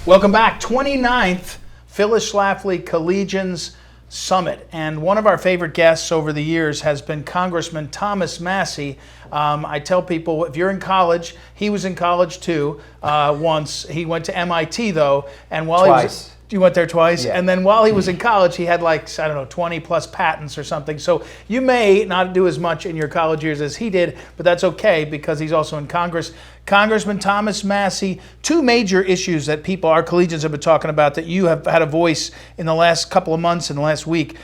Welcome back. 29th Phyllis Schlafly Collegians Summit. And one of our favorite guests over the years has been Congressman Thomas Massie. I tell people, if you're in college, he was in college too once. He went to MIT though. And while Twice. You went there twice? Yeah. And then while he was in college, he had 20 plus patents or something. So you may not do as much in your college years as he did, but that's okay because he's also in Congress. Congressman Thomas Massie, two major issues that our collegians have been talking about that you have had a voice in the last couple of months and the last week.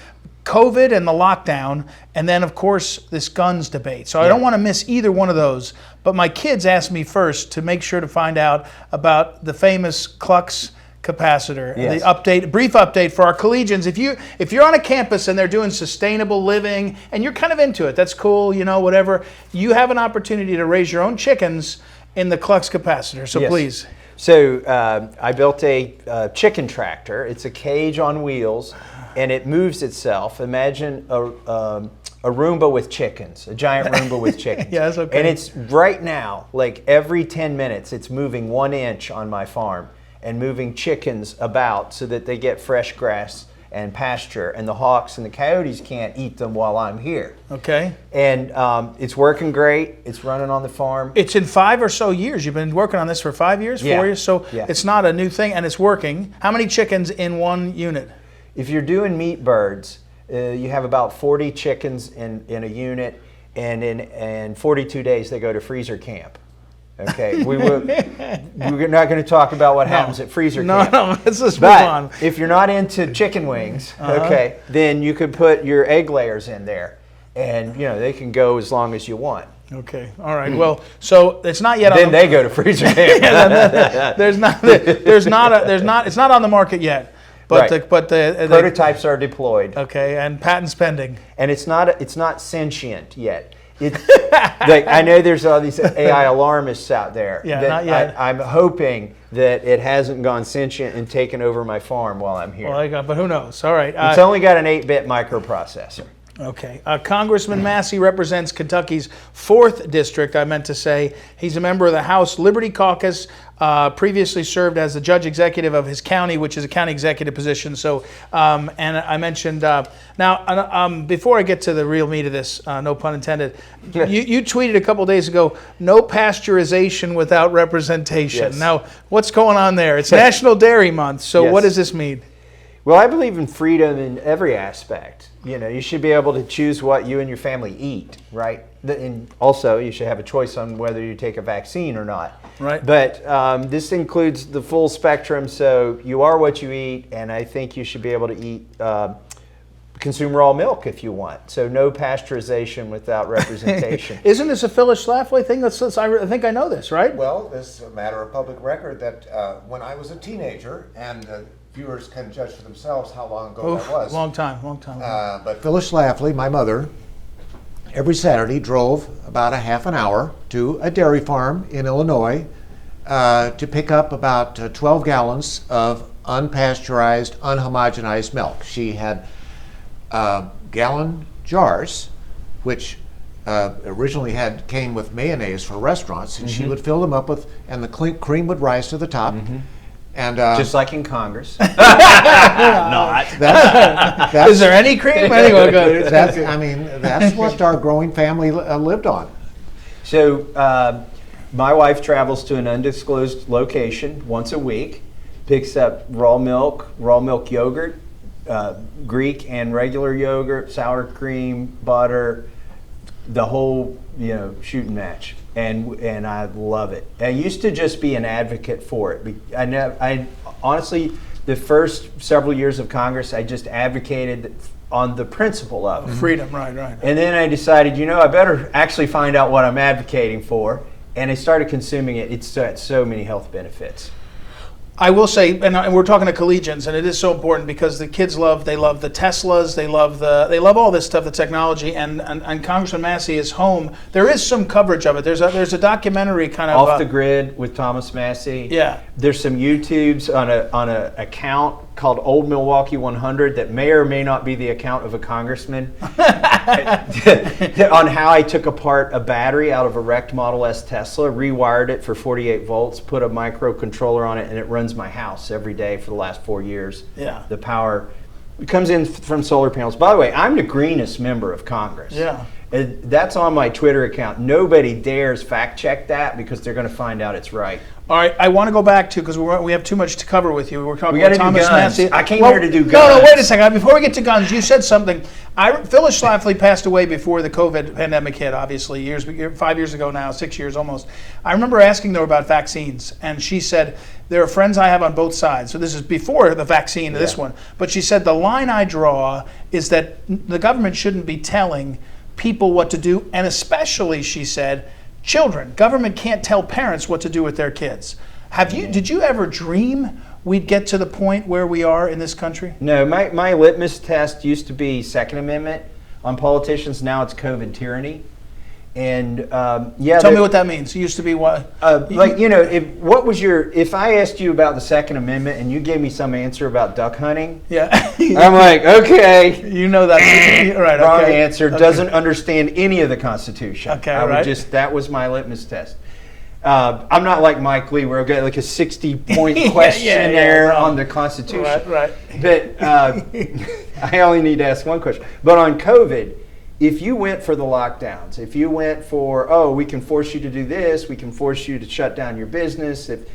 COVID and the lockdown, and then of course this guns debate. So I don't want to miss either one of those. But my kids asked me first to make sure to find out about the famous Klux capacitor. Yes. The brief update for our collegians. If you're on a campus and they're doing sustainable living and you're kind of into it, that's cool, whatever. You have an opportunity to raise your own chickens in the Klux capacitor. So Yes. please. So I built a chicken tractor. It's a cage on wheels, and it moves itself. Imagine a Roomba with chickens, a giant Roomba with chickens. Yes, okay. And it's right now, every 10 minutes, it's moving 1 inch on my farm and moving chickens about so that they get fresh grass and pasture, and the hawks and the coyotes can't eat them while I'm here. Okay. And it's working great. It's running on the farm. It's in 5 or so years. You've been working on this for 5 years, 4 years? So it's not a new thing, and it's working. How many chickens in one unit? If you're doing meat birds, you have about 40 chickens in a unit, and in 42 days they go to freezer camp. Okay, we're not going to talk about what happens at freezer camp. No, let's just move But on. if you're not into chicken wings, okay, then you could put your egg layers in there, and they can go as long as you want. Okay, all right. Well, so it's not yet. Then they go to freezer camp. It's not on the market yet. But Right. the Prototypes are deployed. Okay, and patents pending. And it's not sentient yet. I know there's all these AI alarmists out there. Yeah, not yet. I'm hoping that it hasn't gone sentient and taken over my farm while I'm here. Well, but who knows? All right. It's only got an 8-bit microprocessor. Okay. Congressman Massie represents Kentucky's 4th district, I meant to say. He's a member of the House Liberty Caucus, previously served as the judge executive of his county, which is a county executive position. So, and I mentioned, before I get to the real meat of this, no pun intended, you tweeted a couple days ago, no pasteurization without representation. Yes. Now, what's going on there? It's National Dairy Month, so Yes. what does this mean? Well, I believe in freedom in every aspect. You should be able to choose what you and your family eat, right? And also, you should have a choice on whether you take a vaccine or not. Right. But this includes the full spectrum, so you are what you eat, and I think you should be able to eat consume raw milk if you want. So no pasteurization without representation. Isn't this a Phyllis Schlafly thing? I think I know this, right? Well, this is a matter of public record that when I was a teenager, and viewers can judge for themselves how long ago that was. Long time. But Phyllis Schlafly, my mother, every Saturday drove about a half an hour to a dairy farm in Illinois to pick up about 12 gallons of unpasteurized, unhomogenized milk. She had gallon jars, which originally came with mayonnaise for restaurants, and she would fill them up with, and the cream would rise to the top. And Just like in Congress. Not. Is there any cream? Anyway, go. That's what our growing family lived on. So my wife travels to an undisclosed location once a week, picks up raw milk yogurt, Greek and regular yogurt, sour cream, butter, the whole shooting match. And I love it. I used to just be an advocate for it. I honestly, the first several years of Congress, I just advocated on the principle of it. Freedom, right. And then I decided, I better actually find out what I'm advocating for. And I started consuming it. It's got so many health benefits. I will say, and we're talking to collegians, and it is so important because the kids love the Teslas, they love all this stuff, the technology, and Congressman Massie is home. There is some coverage of it. There's a documentary kind of Off the Grid with Thomas Massie. Yeah. There's some YouTubes on a account called Old Milwaukee 100 that may or may not be the account of a congressman. on how I took apart a battery out of a wrecked Model S Tesla, rewired it for 48 volts, put a microcontroller on it, and it runs my house every day for the last 4 years. Yeah. The power comes in from solar panels. By the way, I'm the greenest member of Congress. Yeah. That's on my Twitter account. Nobody dares fact check that because they're going to find out it's right. All right, I want to go back to, because we have too much to cover with you. We're talking We about gotta do Thomas guns. Massie. I came here to do No, guns. wait a second. Before we get to guns, you said something. Phyllis Schlafly passed away before the COVID pandemic hit, obviously, 5 years ago now, 6 years almost. I remember asking her about vaccines, and she said, there are friends I have on both sides. So this is before the vaccine, this one. But she said, the line I draw is that the government shouldn't be telling people what to do, and especially, she said, children. Government can't tell parents what to do with their kids. Did you ever dream we'd get to the point where we are in this country? No, my litmus test used to be Second Amendment on politicians. Now it's COVID tyranny. And Tell me what that means. It used to be what? if I asked you about the Second Amendment and you gave me some answer about duck hunting, Yeah. I'm like, okay. You know that. Right, Wrong okay. answer. Okay. Doesn't understand any of the Constitution. Okay, I would right. that was my litmus test. I'm not like Mike Lee, where I've got like a 60-point questionnaire right. on the Constitution. Right. But I only need to ask one question. But on COVID, if you went for the lockdowns, if you went for, we can force you to do this, we can force you to shut down your business, if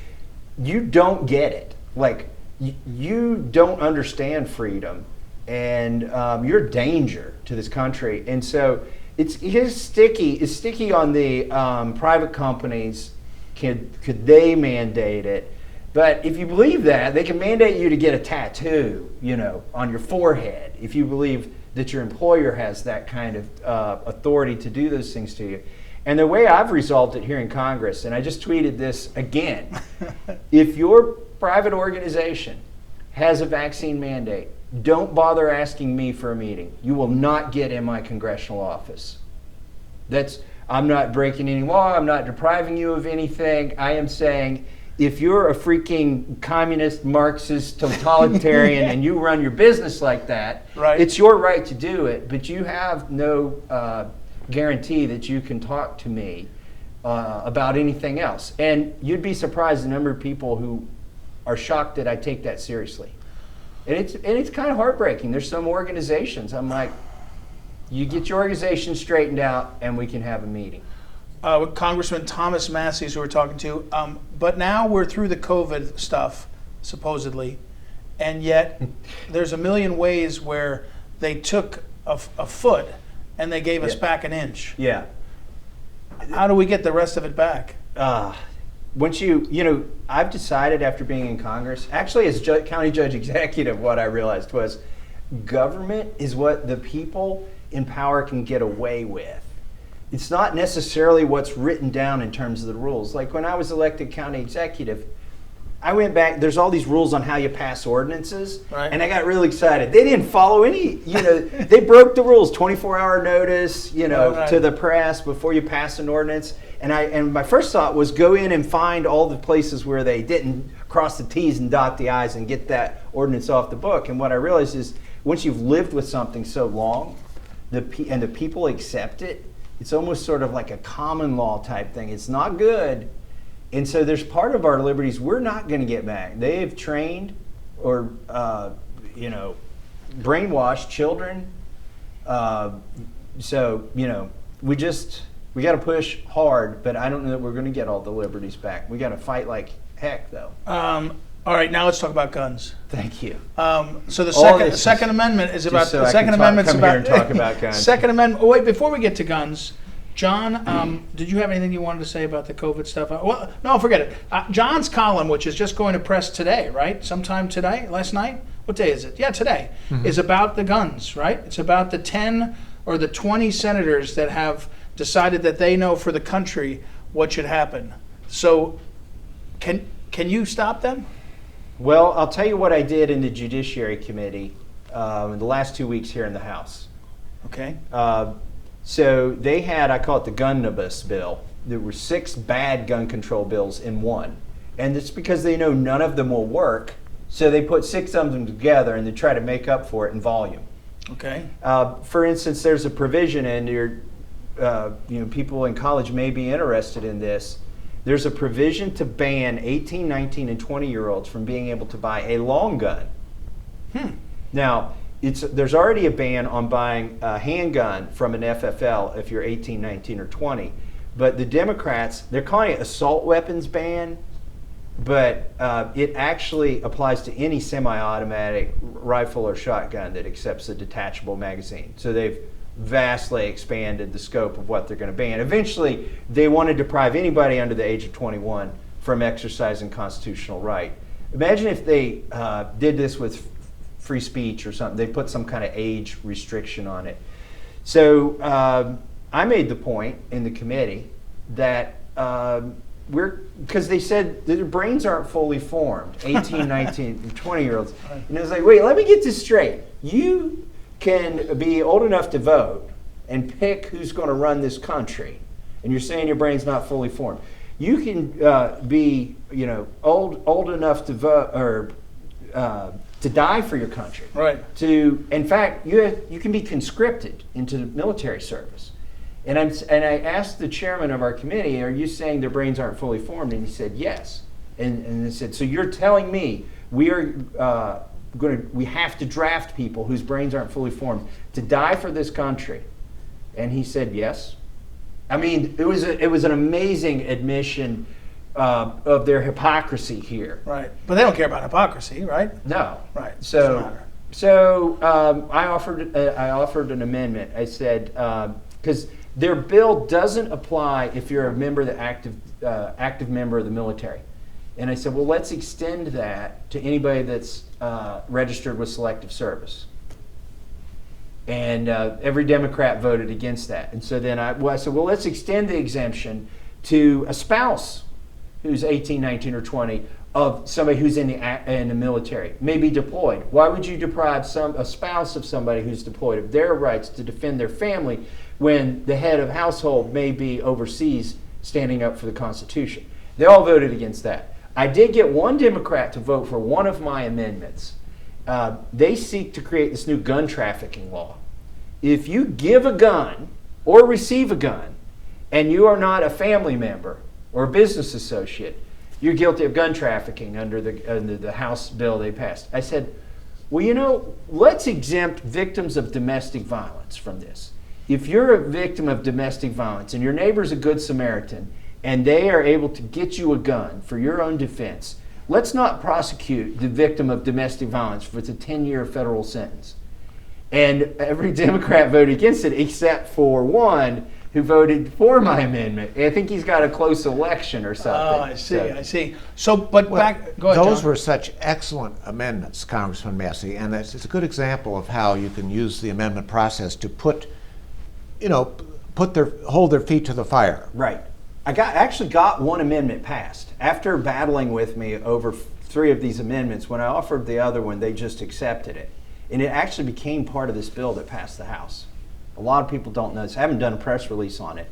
you don't get it, like you don't understand freedom, and you're a danger to this country. And so it's sticky on the private companies. Could they mandate it? But if you believe that, they can mandate you to get a tattoo, on your forehead, if you believe that your employer has that kind of authority to do those things to you. And the way I've resolved it here in Congress, and I just tweeted this again, if your private organization has a vaccine mandate, don't bother asking me for a meeting. You will not get in my congressional office. I'm not breaking any law. I'm not depriving you of anything. I am saying, if you're a freaking communist, Marxist, totalitarian, and you run your business like that, right. It's your right to do it, but you have no guarantee that you can talk to me about anything else. And you'd be surprised the number of people who are shocked that I take that seriously. And it's kind of heartbreaking. There's some organizations, I'm like, you get your organization straightened out and we can have a meeting. With Congressman Thomas Massie, who we're talking to, but now we're through the COVID stuff, supposedly, and yet there's a million ways where they took a foot and they gave us back an inch. Yeah. How do we get the rest of it back? Once I've decided after being in Congress, actually as county judge executive, what I realized was government is what the people in power can get away with. It's not necessarily what's written down in terms of the rules. Like when I was elected county executive, I went back, there's all these rules on how you pass ordinances, right. And I got really excited. They didn't follow any, they broke the rules, 24-hour notice, right. to the press before you pass an ordinance. And my first thought was go in and find all the places where they didn't cross the T's and dot the I's and get that ordinance off the book. And what I realized is once you've lived with something so long, and the people accept it, it's almost sort of like a common law type thing. It's not good. And so there's part of our liberties we're not going to get back. They have trained or, brainwashed children. We got to push hard, but I don't know that we're going to get all the liberties back. We got to fight like heck, though. All right, now let's talk about guns. Thank you. So the Second Amendment is about so the I Second can Amendment's come about here and talk about guns. Second Amendment. Oh, wait, before we get to guns, John, did you have anything you wanted to say about the COVID stuff? Well, no, forget it. John's column, which is just going to press today, right? Sometime today, last night. What day is it? Yeah, today is about the guns, right? It's about the 10 or the 20 senators that have decided that they know for the country what should happen. So, can you stop them? Well, I'll tell you what I did in the Judiciary Committee in the last 2 weeks here in the House. Okay. So they had, I call it the Gunnibus bill. There were 6 bad gun control bills in one. And it's because they know none of them will work, so they put 6 of them together and they try to make up for it in volume. Okay. For instance, there's a provision, and people in college may be interested in this. There's a provision to ban 18, 19, and 20-year-olds from being able to buy a long gun. Now, there's already a ban on buying a handgun from an FFL if you're 18, 19, or 20. But the Democrats, they're calling it assault weapons ban, but it actually applies to any semi-automatic rifle or shotgun that accepts a detachable magazine. So they've vastly expanded the scope of what they're going to ban. Eventually, they want to deprive anybody under the age of 21 from exercising constitutional right. Imagine if they did this with free speech or something. They put some kind of age restriction on it. So I made the point in the committee that because they said their brains aren't fully formed, 18, 19, and 20-year-olds. And I was like, wait, let me get this straight. You can be old enough to vote and pick who's going to run this country, and you're saying your brain's not fully formed. You can be, old enough to vote or to die for your country. Right. In fact, you can be conscripted into military service. And I asked the chairman of our committee, "Are you saying their brains aren't fully formed?" And he said, "Yes." And I said, "So you're telling me we have to draft people whose brains aren't fully formed to die for this country?" And he said, "Yes." I mean, it was an amazing admission of their hypocrisy here. Right. But they don't care about hypocrisy, right? No. Right. So I offered an amendment. I said because their bill doesn't apply if you're a member of the active member of the military. And I said, well, let's extend that to anybody that's registered with selective service. And every Democrat voted against that. And so then I said, well, let's extend the exemption to a spouse who's 18, 19, or 20 of somebody who's in the military, maybe deployed. Why would you deprive a spouse of somebody who's deployed of their rights to defend their family when the head of household may be overseas standing up for the Constitution? They all voted against that. I did get one Democrat to vote for one of my amendments. They seek to create this new gun trafficking law. If you give a gun or receive a gun and you are not a family member or a business associate, you're guilty of gun trafficking under the House bill they passed. I said, well, let's exempt victims of domestic violence from this. If you're a victim of domestic violence and your neighbor's a good Samaritan and they are able to get you a gun for your own defense, let's not prosecute the victim of domestic violence with a 10-year federal sentence. And every Democrat voted against it except for one who voted for my amendment. I think he's got a close election or something. Oh, I see. So, go ahead, those John. were such excellent amendments, Congressman Massie, and it's a good example of how you can use the amendment process to hold their feet to the fire. Right. I actually got one amendment passed. After battling with me over 3 of these amendments, when I offered the other one, they just accepted it. And it actually became part of this bill that passed the House. A lot of people don't know this. I haven't done a press release on it.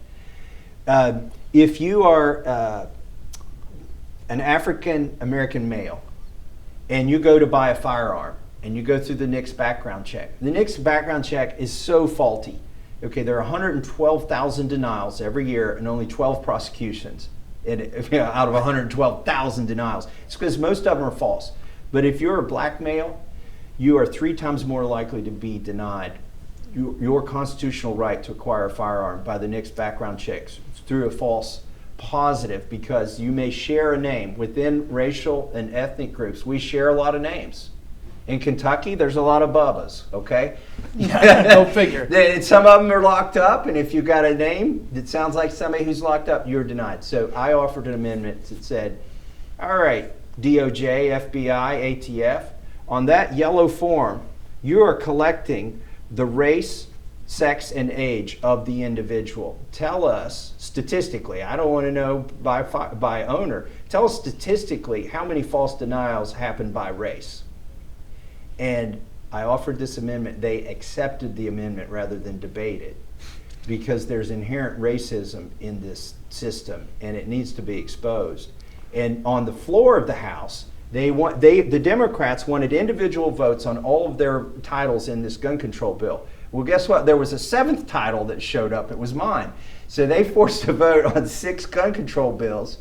If you are an African American male and you go to buy a firearm and you go through the NICS background check, the NICS background check is so faulty. Okay, there are 112,000 denials every year and only 12 prosecutions out of 112,000 denials. It's because most of them are false. But if you're a black male, you are 3 times more likely to be denied your constitutional right to acquire a firearm by the NICS background checks through a false positive, because you may share a name. Within racial and ethnic groups, we share a lot of names. In Kentucky, there's a lot of Bubbas, okay? Go figure. And some of them are locked up, and if you've got a name that sounds like somebody who's locked up, you're denied. So I offered an amendment that said, all right, DOJ, FBI, ATF, on that yellow form, you are collecting the race, sex, and age of the individual. Tell us statistically, I don't want to know by owner, tell us statistically how many false denials happen by race. And I offered this amendment. They accepted the amendment rather than debate it, because there's inherent racism in this system and it needs to be exposed. And on the floor of the House, The Democrats wanted individual votes on all of their titles in this gun control bill. Well, guess what? There was a seventh title that showed up. It was mine. So they forced a vote on 6 gun control bills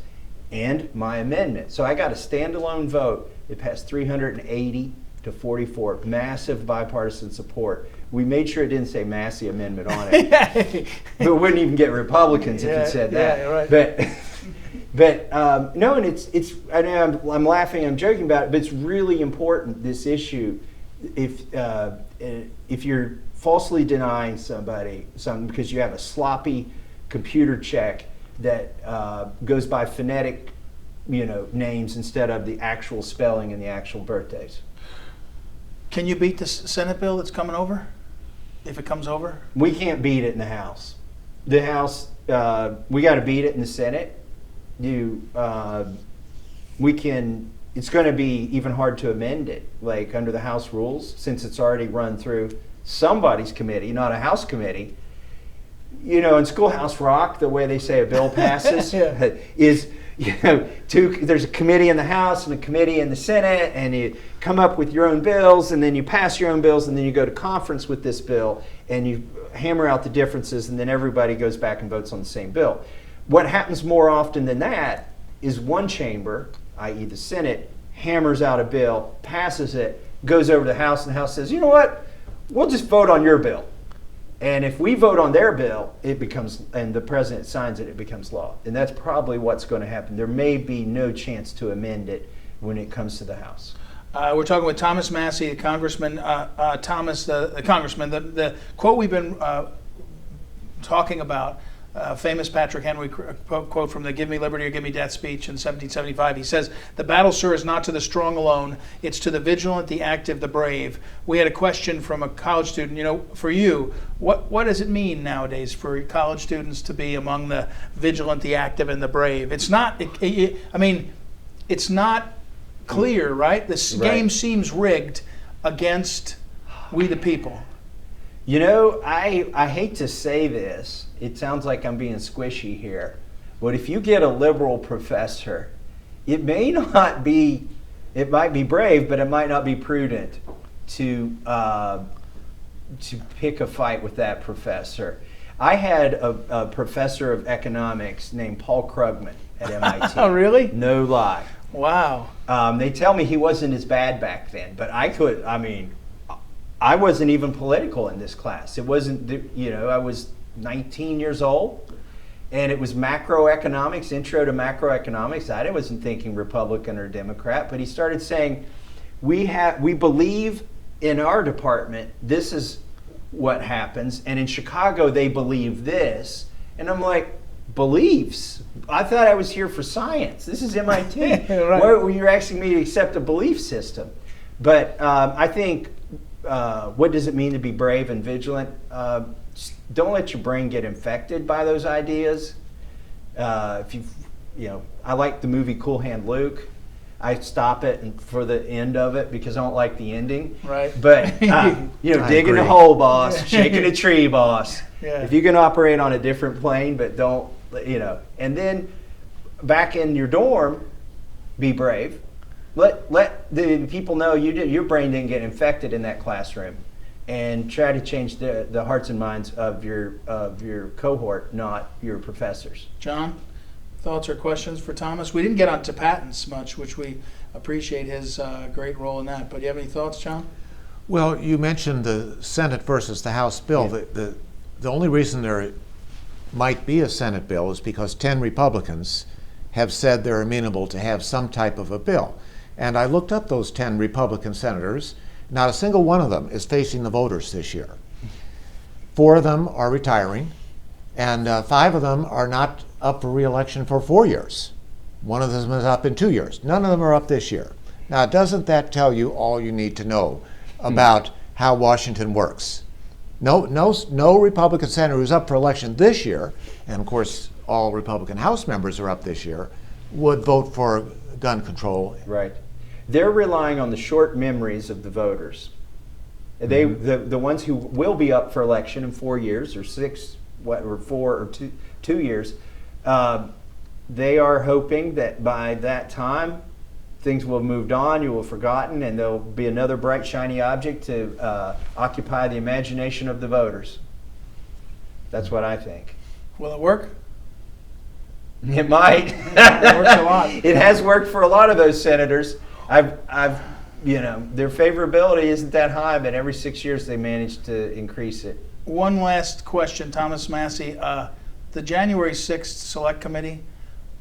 and my amendment. So I got a standalone vote. It passed 380 to 44. Massive bipartisan support. We made sure it didn't say Massie amendment on it. But it wouldn't even get Republicans if it said that. Yeah, right. But no, and it's. I know I'm laughing, I'm joking about it, but it's really important, this issue. If you're falsely denying somebody something because you have a sloppy computer check that goes by phonetic, names instead of the actual spelling and the actual birthdays. Can you beat the Senate bill that's coming over? If it comes over? We can't beat it in the House. The House, we got to beat it in the Senate. We can. It's going to be even hard to amend it, like under the House rules, since it's already run through somebody's committee, not a House committee. In Schoolhouse Rock, the way they say a bill passes is, there's a committee in the House and a committee in the Senate, and you come up with your own bills, and then you pass your own bills, and then you go to conference with this bill, and you hammer out the differences, and then everybody goes back and votes on the same bill. What happens more often than that is one chamber, i.e. the Senate, hammers out a bill, passes it, goes over to the House, and the House says, you know what, we'll just vote on your bill. And if we vote on their bill, and the president signs it, it becomes law. And that's probably what's going to happen. There may be no chance to amend it when it comes to the House. We're talking with Thomas Massie, the congressman. Thomas, the congressman, the quote we've been talking about, famous Patrick Henry quote from the Give Me Liberty or Give Me Death speech in 1775. He says, "The battle, sir, is not to the strong alone. It's to the vigilant, the active, the brave." We had a question from a college student. For you, what does it mean nowadays for college students to be among the vigilant, the active, and the brave? It's not. It's not clear, right? This game seems rigged against we the people. I hate to say this. It sounds like I'm being squishy here. But if you get a liberal professor, it might be brave, but it might not be prudent to pick a fight with that professor. I had a professor of economics named Paul Krugman at MIT. Oh, really? No lie. Wow. They tell me he wasn't as bad back then, but I wasn't even political in this class. It wasn't, I was 19 years old, and it was macroeconomics, intro to macroeconomics. I wasn't thinking Republican or Democrat, but he started saying, we believe in our department, this is what happens, and in Chicago they believe this. And I'm like, beliefs? I thought I was here for science. This is MIT. Right. Why were you asking me to accept a belief system? But I think, what does it mean to be brave and vigilant? Don't let your brain get infected by those ideas. I like the movie Cool Hand Luke. I stop it for the end of it because I don't like the ending. Right. But digging a hole, boss. Shaking a tree, boss. Yeah. If you can operate on a different plane, but don't, and then back in your dorm, be brave. Let the people know your brain didn't get infected in that classroom, and try to change the hearts and minds of your cohort, not your professors. John, thoughts or questions for Thomas? We didn't get onto patents much, which we appreciate his great role in that. But do you have any thoughts, John? Well, you mentioned the Senate versus the House bill. Yeah. The only reason there might be a Senate bill is because 10 Republicans have said they're amenable to have some type of a bill. And I looked up those 10 Republican senators. Not a single one of them is facing the voters this year. 4 of them are retiring, and 5 of them are not up for re-election for 4 years. 1 of them is up in 2 years. None of them are up this year. Now, doesn't that tell you all you need to know about how Washington works? No Republican senator who's up for election this year, and of course all Republican House members are up this year, would vote for gun control. Right. They're relying on the short memories of the voters. The ones who will be up for election in 4 years or 6, or 4 or 2 years, they are hoping that by that time things will have moved on, you will have forgotten, and there'll be another bright, shiny object to occupy the imagination of the voters. That's what I think. Will it work? It might. It works a lot. It has worked for a lot of those senators. Their favorability isn't that high, but every 6 years they manage to increase it. One last question, Thomas Massie. The January 6th Select Committee,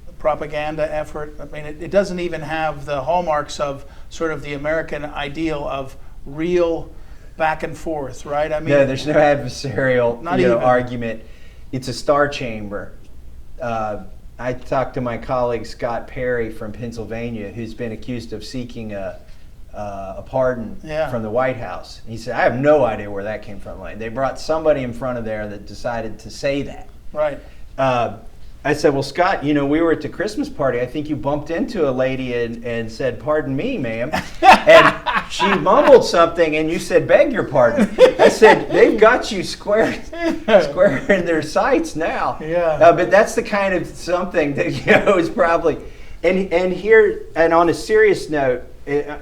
the propaganda effort, I mean, it doesn't even have the hallmarks of sort of the American ideal of real back and forth, right? I mean, No, there's no adversarial Not even. argument. It's a star chamber. I talked to my colleague Scott Perry from Pennsylvania, who's been accused of seeking a pardon from the White House. And he said, I have no idea where that came from. Like, they brought somebody in front of there that decided to say that. Right. I said, well, Scott, we were at the Christmas party. I think you bumped into a lady and said, pardon me, ma'am. And she mumbled something and you said, beg your pardon. I said, they've got you square in their sights now. Yeah. But that's the kind of something that, is probably, and on a serious note,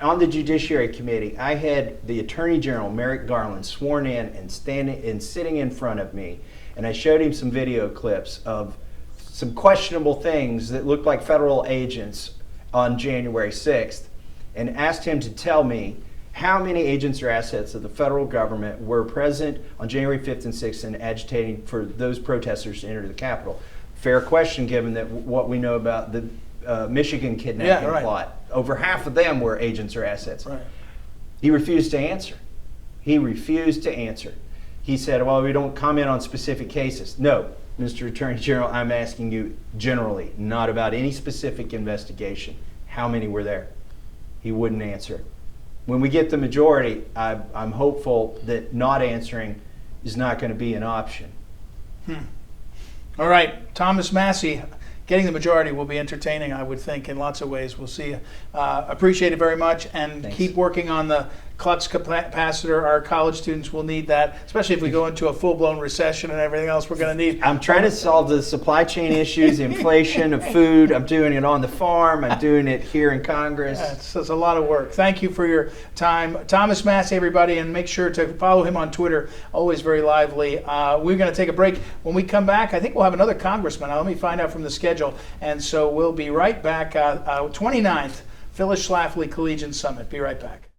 on the Judiciary Committee, I had the Attorney General, Merrick Garland, sworn in and sitting in front of me. And I showed him some video clips of some questionable things that looked like federal agents on January 6th and asked him to tell me how many agents or assets of the federal government were present on January 5th and 6th and agitating for those protesters to enter the Capitol. Fair question, given that what we know about the Michigan kidnapping plot. Over half of them were agents or assets. Right. He refused to answer. He said, well, we don't comment on specific cases. No, Mr. Attorney General, I'm asking you generally, not about any specific investigation. How many were there? He wouldn't answer. When we get the majority, I'm hopeful that not answering is not going to be an option. All right, Thomas Massie, getting the majority will be entertaining, I would think, in lots of ways. We'll see you. Appreciate it very much, and Thanks. Keep working on the Klutz capacitor. Our college students will need that, especially if we go into a full-blown recession and everything else we're going to need. I'm trying to solve the supply chain issues, inflation of food. I'm doing it on the farm. I'm doing it here in Congress. It's a lot of work. Thank you for your time. Thomas Massie, everybody, and make sure to follow him on Twitter. Always very lively. We're going to take a break. When we come back, I think we'll have another congressman. Let me find out from the schedule. And so we'll be right back. 29th, Phyllis Schlafly Collegians Summit. Be right back.